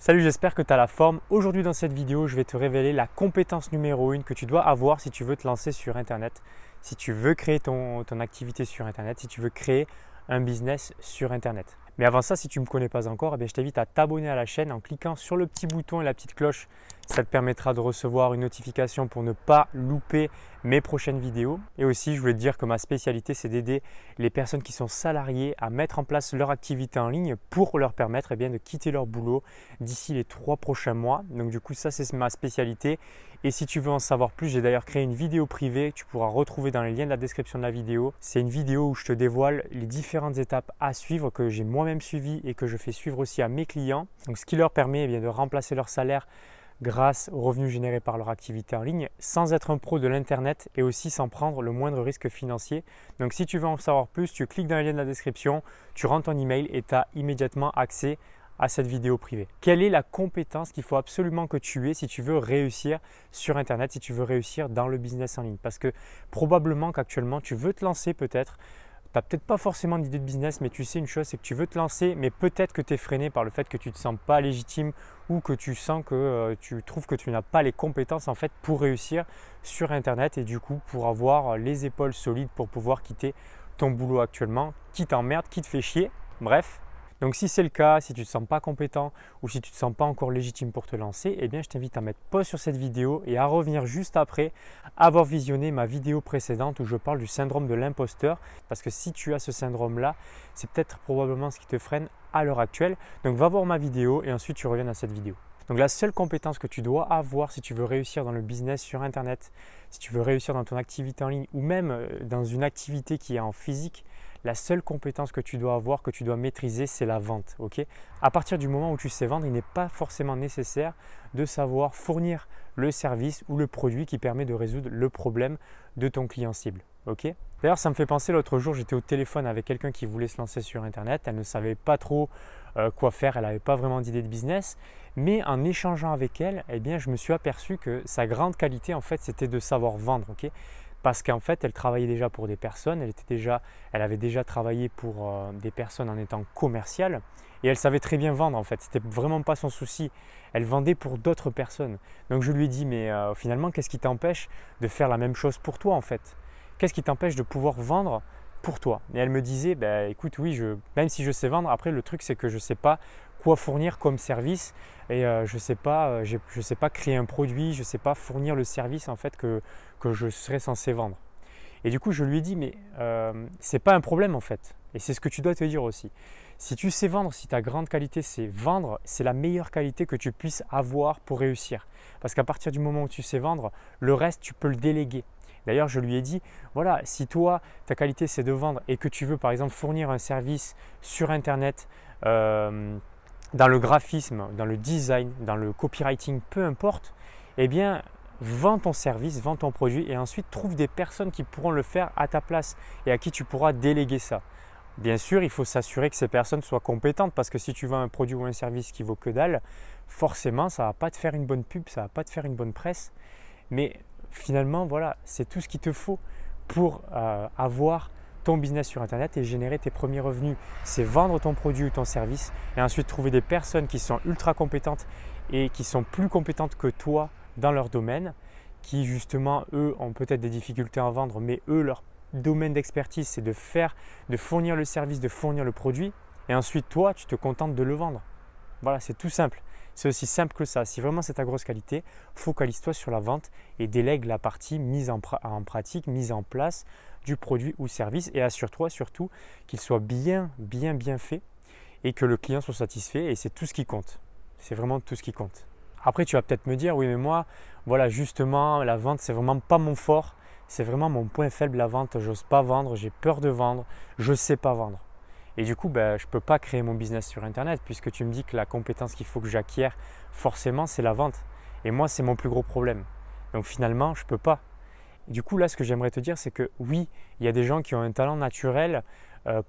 Salut, j'espère que tu as la forme. Aujourd'hui dans cette vidéo, je vais te révéler la compétence numéro 1 que tu dois avoir si tu veux te lancer sur Internet, si tu veux créer ton activité sur Internet, si tu veux créer un business sur Internet. Mais avant ça, si tu ne me connais pas encore, je t'invite à t'abonner à la chaîne en cliquant sur le petit bouton et la petite cloche. Ça te permettra de recevoir une notification pour ne pas louper mes prochaines vidéos. Et aussi, je voulais te dire que ma spécialité, c'est d'aider les personnes qui sont salariées à mettre en place leur activité en ligne pour leur permettre de quitter leur boulot d'ici les 3 prochains mois. Donc du coup, ça, c'est ma spécialité. Et si tu veux en savoir plus, j'ai d'ailleurs créé une vidéo privée que tu pourras retrouver dans les liens de la description de la vidéo. C'est une vidéo où je te dévoile les différentes étapes à suivre que j'ai moi-même suivies et que je fais suivre aussi à mes clients. Donc ce qui leur permet de remplacer leur salaire grâce aux revenus générés par leur activité en ligne sans être un pro de l'internet et aussi sans prendre le moindre risque financier. Donc si tu veux en savoir plus, tu cliques dans les liens de la description, tu rentres ton email et tu as immédiatement accès à cette vidéo privée. Quelle est la compétence qu'il faut absolument que tu aies si tu veux réussir sur Internet, si tu veux réussir dans le business en ligne? Parce que probablement qu'actuellement, tu veux te lancer peut-être, tu n'as peut-être pas forcément d'idée de business, mais tu sais une chose, c'est que tu veux te lancer, mais peut-être que tu es freiné par le fait que tu ne te sens pas légitime ou que tu sens que tu trouves que tu n'as pas les compétences en fait pour réussir sur Internet et du coup pour avoir les épaules solides pour pouvoir quitter ton boulot actuellement, qui t'emmerde, qui te fait chier, bref. Donc si c'est le cas, si tu ne te sens pas compétent ou si tu ne te sens pas encore légitime pour te lancer, je t'invite à mettre pause sur cette vidéo et à revenir juste après avoir visionné ma vidéo précédente où je parle du syndrome de l'imposteur. Parce que si tu as ce syndrome-là, c'est peut-être probablement ce qui te freine à l'heure actuelle. Donc va voir ma vidéo et ensuite tu reviens à cette vidéo. Donc la seule compétence que tu dois avoir si tu veux réussir dans le business sur Internet, si tu veux réussir dans ton activité en ligne ou même dans une activité qui est en physique, la seule compétence que tu dois avoir, que tu dois maîtriser, c'est la vente. À partir du moment où tu sais vendre, il n'est pas forcément nécessaire de savoir fournir le service ou le produit qui permet de résoudre le problème de ton client cible. D'ailleurs, ça me fait penser, l'autre jour, j'étais au téléphone avec quelqu'un qui voulait se lancer sur Internet. Elle ne savait pas trop quoi faire, elle n'avait pas vraiment d'idée de business. Mais en échangeant avec elle, je me suis aperçu que sa grande qualité, en fait, c'était de savoir vendre. Parce qu'en fait, elle travaillait déjà pour des personnes, elle avait déjà travaillé pour des personnes en étant commerciale et elle savait très bien vendre en fait. C'était vraiment pas son souci. Elle vendait pour d'autres personnes. Donc je lui ai dit, mais finalement, qu'est-ce qui t'empêche de faire la même chose pour toi en fait? Qu'est-ce qui t'empêche de pouvoir vendre pour toi? Et elle me disait, écoute, oui, même si je sais vendre, après le truc c'est que je ne sais pas quoi fournir comme service et je sais pas créer un produit, je ne sais pas fournir le service en fait que je serais censé vendre. Et du coup, je lui ai dit, mais c'est pas un problème en fait. Et c'est ce que tu dois te dire aussi. Si tu sais vendre, si ta grande qualité c'est vendre, c'est la meilleure qualité que tu puisses avoir pour réussir. Parce qu'à partir du moment où tu sais vendre, le reste, tu peux le déléguer. D'ailleurs, je lui ai dit, voilà, si toi, ta qualité c'est de vendre et que tu veux par exemple fournir un service sur Internet, dans le graphisme, dans le design, dans le copywriting, peu importe, vends ton service, vends ton produit et ensuite trouve des personnes qui pourront le faire à ta place et à qui tu pourras déléguer ça. Bien sûr, il faut s'assurer que ces personnes soient compétentes parce que si tu vends un produit ou un service qui vaut que dalle, forcément, ça ne va pas te faire une bonne pub, ça ne va pas te faire une bonne presse. Mais finalement, voilà, c'est tout ce qu'il te faut pour avoir ton business sur Internet et générer tes premiers revenus. C'est vendre ton produit ou ton service et ensuite trouver des personnes qui sont ultra compétentes et qui sont plus compétentes que toi dans leur domaine, qui justement, eux, ont peut-être des difficultés à vendre, mais eux, leur domaine d'expertise, c'est de fournir le service, de fournir le produit et ensuite, toi, tu te contentes de le vendre. Voilà, c'est tout simple. C'est aussi simple que ça. Si vraiment c'est ta grosse qualité, focalise-toi sur la vente et délègue la partie mise en pratique, mise en place du produit ou service et assure-toi surtout qu'il soit bien fait et que le client soit satisfait et c'est tout ce qui compte. C'est vraiment tout ce qui compte. Après, tu vas peut-être me dire, oui, mais moi, voilà, justement, la vente, c'est vraiment pas mon fort. C'est vraiment mon point faible, la vente. J'ose pas vendre, j'ai peur de vendre, je sais pas vendre. Et du coup, je ne peux pas créer mon business sur Internet puisque tu me dis que la compétence qu'il faut que j'acquière, forcément, c'est la vente. Et moi, c'est mon plus gros problème. Donc finalement, je ne peux pas. Et du coup, là, ce que j'aimerais te dire, c'est que oui, il y a des gens qui ont un talent naturel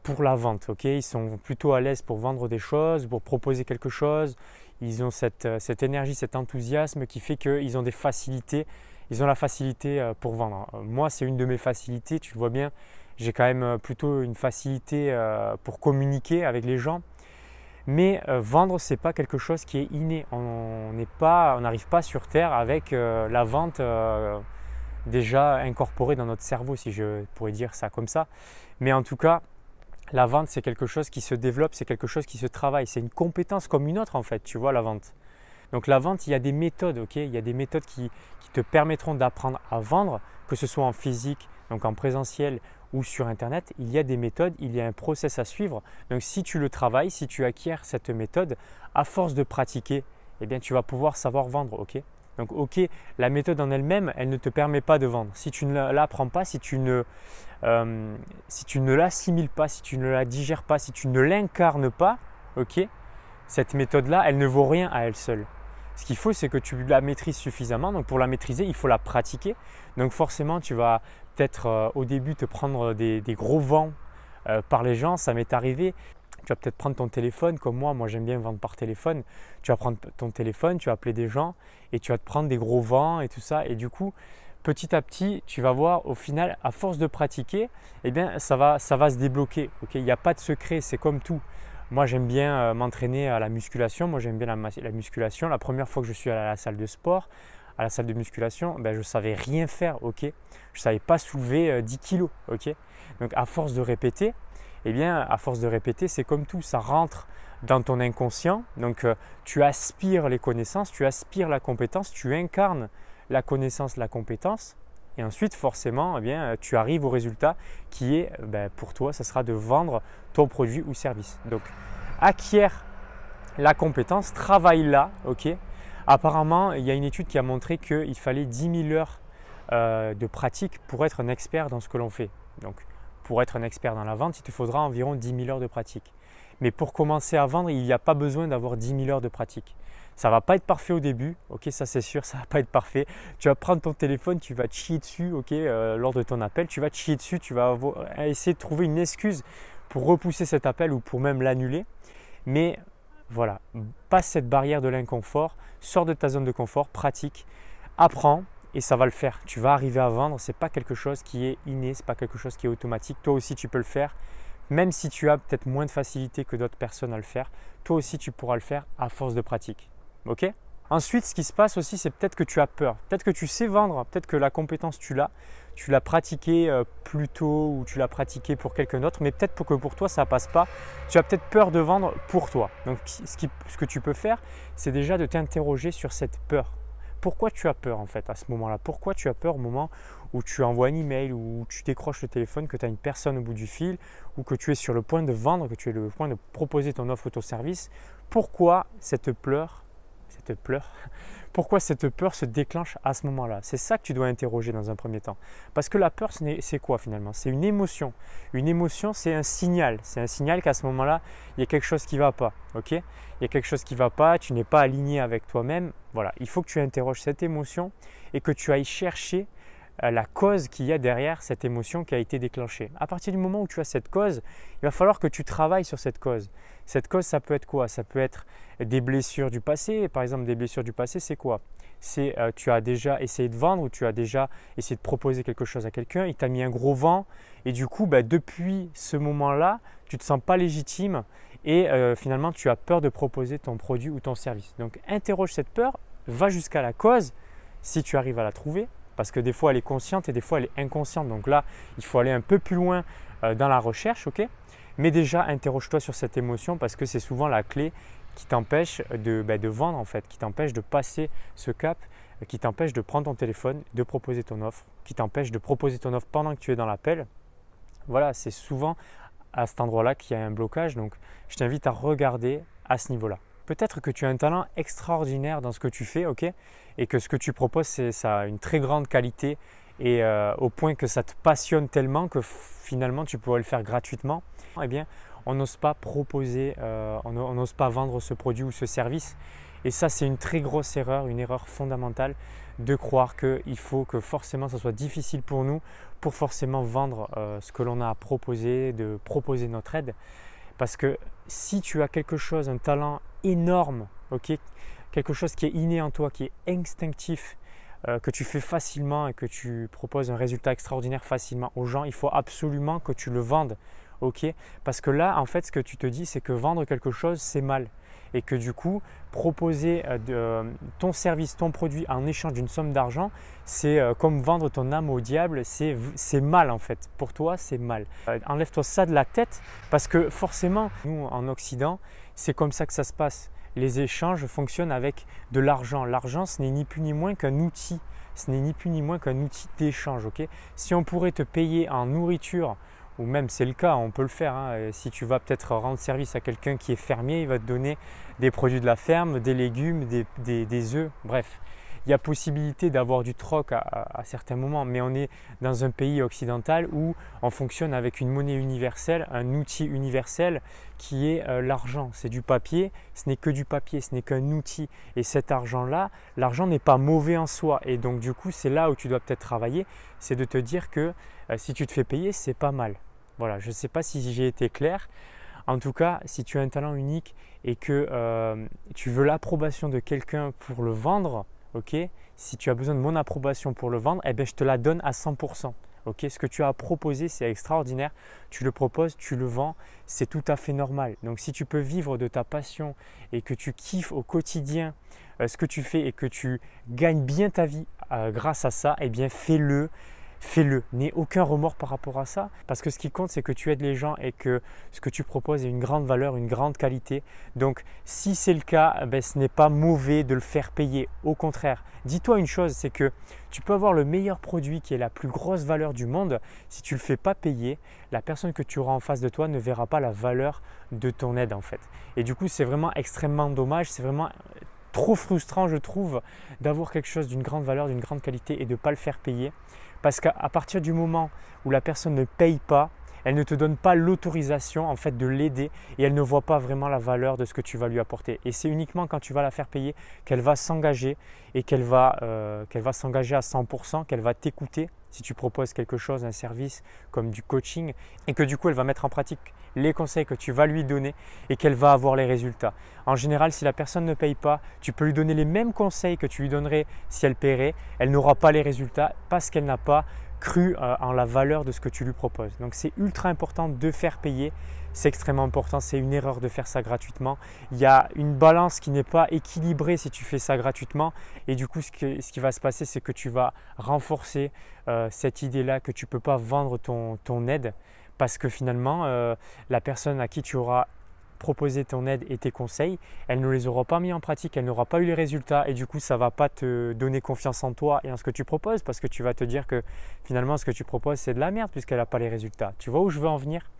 pour la vente. Ils sont plutôt à l'aise pour vendre des choses, pour proposer quelque chose. Ils ont cette énergie, cet enthousiasme qui fait qu'ils ont des facilités. Ils ont la facilité pour vendre. Moi, c'est une de mes facilités, tu le vois bien. J'ai quand même plutôt une facilité pour communiquer avec les gens. Mais vendre, ce n'est pas quelque chose qui est inné. On n'arrive pas sur Terre avec la vente déjà incorporée dans notre cerveau, si je pourrais dire ça comme ça. Mais en tout cas, la vente, c'est quelque chose qui se développe, c'est quelque chose qui se travaille. C'est une compétence comme une autre en fait, tu vois, la vente. Donc la vente, il y a des méthodes, ok? Il y a des méthodes qui te permettront d'apprendre à vendre, que ce soit en physique, donc en présentiel ou sur Internet. Il y a des méthodes, il y a un process à suivre. Donc si tu le travailles, si tu acquiers cette méthode, à force de pratiquer, eh bien, tu vas pouvoir savoir vendre, ok? Donc ok, la méthode en elle-même, elle ne te permet pas de vendre. Si tu ne l'apprends pas, si tu ne l'assimiles pas, si tu ne la digères pas, si tu ne l'incarnes pas, ok, cette méthode-là, elle ne vaut rien à elle seule. Ce qu'il faut, c'est que tu la maîtrises suffisamment. Donc pour la maîtriser, il faut la pratiquer. Donc forcément, tu vas peut-être au début te prendre des gros vents par les gens. Ça m'est arrivé. Tu vas peut-être prendre ton téléphone, comme moi j'aime bien vendre par téléphone. Tu vas prendre ton téléphone, tu vas appeler des gens et tu vas te prendre des gros vents et tout ça. Et du coup, petit à petit, tu vas voir au final, à force de pratiquer, eh bien, ça va se débloquer. Okay, il n'y a pas de secret, c'est comme tout. Moi, j'aime bien m'entraîner à la musculation. Moi, j'aime bien la musculation. La première fois que je suis allé à la salle de sport, à la salle de musculation, ben, je ne savais rien faire. Okay, je ne savais pas soulever 10 kilos. Okay, donc, à force de répéter, eh bien, à force de répéter, c'est comme tout, ça rentre dans ton inconscient. Donc, tu aspires les connaissances, tu aspires la compétence, tu incarnes la connaissance, la compétence. Et ensuite, forcément, eh bien, tu arrives au résultat qui est, pour toi, ça sera de vendre ton produit ou service. Donc, acquiert la compétence, travaille-la. Okay. Apparemment, il y a une étude qui a montré qu'il fallait 10 000 heures de pratique pour être un expert dans ce que l'on fait. Donc, pour être un expert dans la vente, il te faudra environ 10 000 heures de pratique. Mais pour commencer à vendre, il n'y a pas besoin d'avoir 10 000 heures de pratique. Ça ne va pas être parfait au début, ok, ça c'est sûr, ça ne va pas être parfait. Tu vas prendre ton téléphone, tu vas te chier dessus, ok, lors de ton appel, tu vas te chier dessus, tu vas essayer de trouver une excuse pour repousser cet appel ou pour même l'annuler. Mais voilà, passe cette barrière de l'inconfort, sors de ta zone de confort, pratique, apprends. Et ça va le faire. Tu vas arriver à vendre. Ce n'est pas quelque chose qui est inné, ce n'est pas quelque chose qui est automatique. Toi aussi, tu peux le faire. Même si tu as peut-être moins de facilité que d'autres personnes à le faire, toi aussi, tu pourras le faire à force de pratique. Ok? Ensuite, ce qui se passe aussi, c'est peut-être que tu as peur. Peut-être que tu sais vendre. Peut-être que la compétence, tu l'as pratiquée plus tôt ou tu l'as pratiquée pour quelqu'un d'autre. Mais peut-être que pour toi, ça ne passe pas. Tu as peut-être peur de vendre pour toi. Donc, ce que tu peux faire, c'est déjà de t'interroger sur cette peur. Pourquoi tu as peur en fait à ce moment-là? Pourquoi tu as peur au moment où tu envoies un email, où tu décroches le téléphone, que tu as une personne au bout du fil ou que tu es sur le point de vendre, que tu es le point de proposer ton offre ou ton service? Pourquoi cette peur se déclenche à ce moment-là? C'est ça que tu dois interroger dans un premier temps. Parce que la peur, c'est quoi finalement? C'est une émotion. Une émotion, c'est un signal. C'est un signal qu'à ce moment-là, il y a quelque chose qui ne va pas. Okay, il y a quelque chose qui ne va pas, tu n'es pas aligné avec toi-même. Voilà, il faut que tu interroges cette émotion et que tu ailles chercher la cause qu'il y a derrière cette émotion qui a été déclenchée. À partir du moment où tu as cette cause, il va falloir que tu travailles sur cette cause. Cette cause, ça peut être quoi? Ça peut être des blessures du passé. Par exemple, des blessures du passé, c'est quoi? C'est tu as déjà essayé de vendre ou tu as déjà essayé de proposer quelque chose à quelqu'un, il t'a mis un gros vent et du coup, depuis ce moment-là, tu ne te sens pas légitime et finalement, tu as peur de proposer ton produit ou ton service. Donc, interroge cette peur, va jusqu'à la cause si tu arrives à la trouver. Parce que des fois, elle est consciente et des fois, elle est inconsciente. Donc là, il faut aller un peu plus loin dans la recherche. Okay, mais déjà, interroge-toi sur cette émotion parce que c'est souvent la clé qui t'empêche de vendre, en fait, qui t'empêche de passer ce cap, qui t'empêche de prendre ton téléphone, de proposer ton offre, qui t'empêche de proposer ton offre pendant que tu es dans l'appel. Voilà, c'est souvent à cet endroit-là qu'il y a un blocage. Donc, je t'invite à regarder à ce niveau-là. Peut-être que tu as un talent extraordinaire dans ce que tu fais, ok, et que ce que tu proposes, ça a une très grande qualité et au point que ça te passionne tellement que finalement tu pourrais le faire gratuitement. Eh bien, on n'ose pas proposer, on n'ose pas vendre ce produit ou ce service. Et ça, c'est une très grosse erreur, une erreur fondamentale de croire qu'il faut que forcément ça soit difficile pour nous pour forcément vendre ce que l'on a à proposer, de proposer notre aide. Parce que si tu as quelque chose, un talent énorme, okay, quelque chose qui est inné en toi, qui est instinctif, que tu fais facilement et que tu proposes un résultat extraordinaire facilement aux gens, il faut absolument que tu le vendes. ok? Parce que là, en fait, ce que tu te dis, c'est que vendre quelque chose, c'est mal. Et que du coup, proposer ton service, ton produit en échange d'une somme d'argent, c'est comme vendre ton âme au diable, c'est mal en fait. Pour toi, c'est mal. Enlève-toi ça de la tête parce que forcément, nous en Occident, c'est comme ça que ça se passe. Les échanges fonctionnent avec de l'argent. L'argent, ce n'est ni plus ni moins qu'un outil. Ce n'est ni plus ni moins qu'un outil d'échange. Ok? Si on pourrait te payer en nourriture, ou même c'est le cas, on peut le faire. Hein. Si tu vas peut-être rendre service à quelqu'un qui est fermier, il va te donner des produits de la ferme, des légumes, des œufs, bref. Il y a possibilité d'avoir du troc à certains moments, mais on est dans un pays occidental où on fonctionne avec une monnaie universelle, un outil universel qui est l'argent. C'est du papier, ce n'est que du papier, ce n'est qu'un outil. Et cet argent-là, l'argent n'est pas mauvais en soi. Et donc du coup, c'est là où tu dois peut-être travailler, c'est de te dire que si tu te fais payer, c'est pas mal. Voilà, je ne sais pas si j'ai été clair. En tout cas, si tu as un talent unique et que tu veux l'approbation de quelqu'un pour le vendre, ok, si tu as besoin de mon approbation pour le vendre, eh bien, je te la donne à 100%. Ok, ce que tu as à proposer, c'est extraordinaire. Tu le proposes, tu le vends, c'est tout à fait normal. Donc, si tu peux vivre de ta passion et que tu kiffes au quotidien ce que tu fais et que tu gagnes bien ta vie grâce à ça, eh bien, fais-le. Fais-le, n'aie aucun remords par rapport à ça parce que ce qui compte c'est que tu aides les gens et que ce que tu proposes est une grande valeur, une grande qualité. Donc si c'est le cas, ben, ce n'est pas mauvais de le faire payer. Au contraire, dis-toi une chose, c'est que tu peux avoir le meilleur produit qui est la plus grosse valeur du monde. Si tu ne le fais pas payer, la personne que tu auras en face de toi ne verra pas la valeur de ton aide en fait. Et du coup c'est vraiment extrêmement dommage, c'est vraiment trop frustrant je trouve d'avoir quelque chose d'une grande valeur, d'une grande qualité et de ne pas le faire payer. Parce qu'à partir du moment où la personne ne paye pas, elle ne te donne pas l'autorisation en fait de l'aider et elle ne voit pas vraiment la valeur de ce que tu vas lui apporter. Et c'est uniquement quand tu vas la faire payer qu'elle va s'engager et qu'elle va s'engager à 100%, qu'elle va t'écouter si tu proposes quelque chose, un service comme du coaching et que du coup elle va mettre en pratique les conseils que tu vas lui donner et qu'elle va avoir les résultats. En général, si la personne ne paye pas, tu peux lui donner les mêmes conseils que tu lui donnerais si elle paierait. Elle n'aura pas les résultats parce qu'elle n'a pas cru en la valeur de ce que tu lui proposes. Donc c'est ultra important de faire payer, c'est extrêmement important, c'est une erreur de faire ça gratuitement. Il y a une balance qui n'est pas équilibrée si tu fais ça gratuitement et du coup ce qui va se passer c'est que tu vas renforcer cette idée-là que tu ne peux pas vendre ton aide parce que finalement la personne à qui tu auras proposer ton aide et tes conseils, elle ne les aura pas mis en pratique, elle n'aura pas eu les résultats et du coup ça ne va pas te donner confiance en toi et en ce que tu proposes parce que tu vas te dire que finalement ce que tu proposes c'est de la merde puisqu'elle n'a pas les résultats. Tu vois où je veux en venir?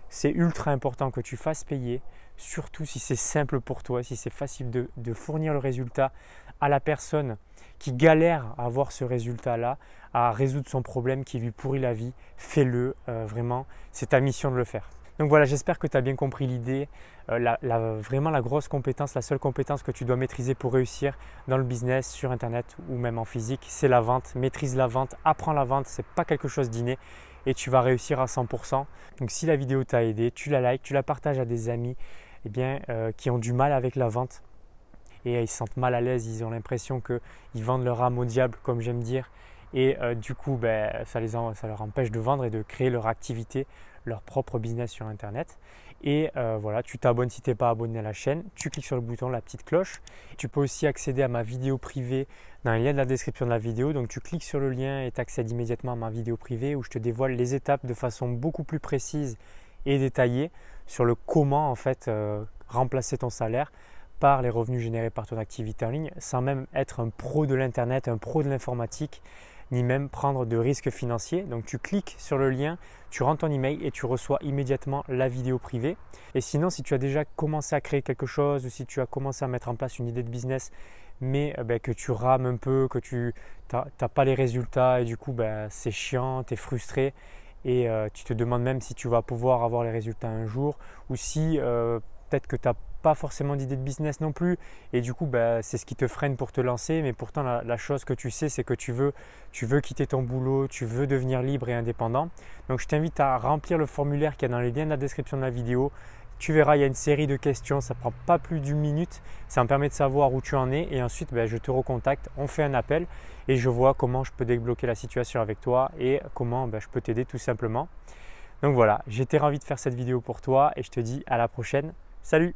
C'est ultra important que tu fasses payer, surtout si c'est simple pour toi, si c'est facile de fournir le résultat à la personne qui galère à avoir ce résultat-là, à résoudre son problème qui lui pourrit la vie. Fais-le, vraiment, c'est ta mission de le faire. Donc voilà, j'espère que tu as bien compris l'idée. Vraiment la grosse compétence, la seule compétence que tu dois maîtriser pour réussir dans le business, sur Internet ou même en physique, c'est la vente. Maîtrise la vente, apprends la vente, ce n'est pas quelque chose d'inné et tu vas réussir à 100%. Donc si la vidéo t'a aidé, tu la likes, tu la partages à des amis qui ont du mal avec la vente et ils se sentent mal à l'aise, ils ont l'impression qu'ils vendent leur âme au diable comme j'aime dire. Et du coup, ça leur empêche de vendre et de créer leur activité, leur propre business sur Internet. Et voilà, tu t'abonnes si tu n'es pas abonné à la chaîne, tu cliques sur le bouton, la petite cloche. Tu peux aussi accéder à ma vidéo privée dans le lien de la description de la vidéo. Donc tu cliques sur le lien et tu accèdes immédiatement à ma vidéo privée où je te dévoile les étapes de façon beaucoup plus précise et détaillée sur le comment en fait remplacer ton salaire par les revenus générés par ton activité en ligne sans même être un pro de l'Internet, un pro de l'informatique, ni même prendre de risques financiers. Donc tu cliques sur le lien, tu rentres ton email et tu reçois immédiatement la vidéo privée. Et sinon, si tu as déjà commencé à créer quelque chose ou si tu as commencé à mettre en place une idée de business mais que tu rames un peu, que tu n'as pas les résultats et du coup c'est chiant, tu es frustré et tu te demandes même si tu vas pouvoir avoir les résultats un jour ou si peut-être que tu n'as pas forcément d'idée de business non plus et du coup c'est ce qui te freine pour te lancer, mais pourtant la chose que tu sais c'est que tu veux quitter ton boulot, tu veux devenir libre et indépendant. Donc je t'invite à remplir le formulaire qui est dans les liens de la description de la vidéo. Tu verras, il y a une série de questions, ça ne prend pas plus d'une minute, ça me permet de savoir où tu en es et ensuite je te recontacte, on fait un appel et je vois comment je peux débloquer la situation avec toi et comment je peux t'aider tout simplement. Donc voilà, j'étais ravi de faire cette vidéo pour toi et je te dis à la prochaine. Salut!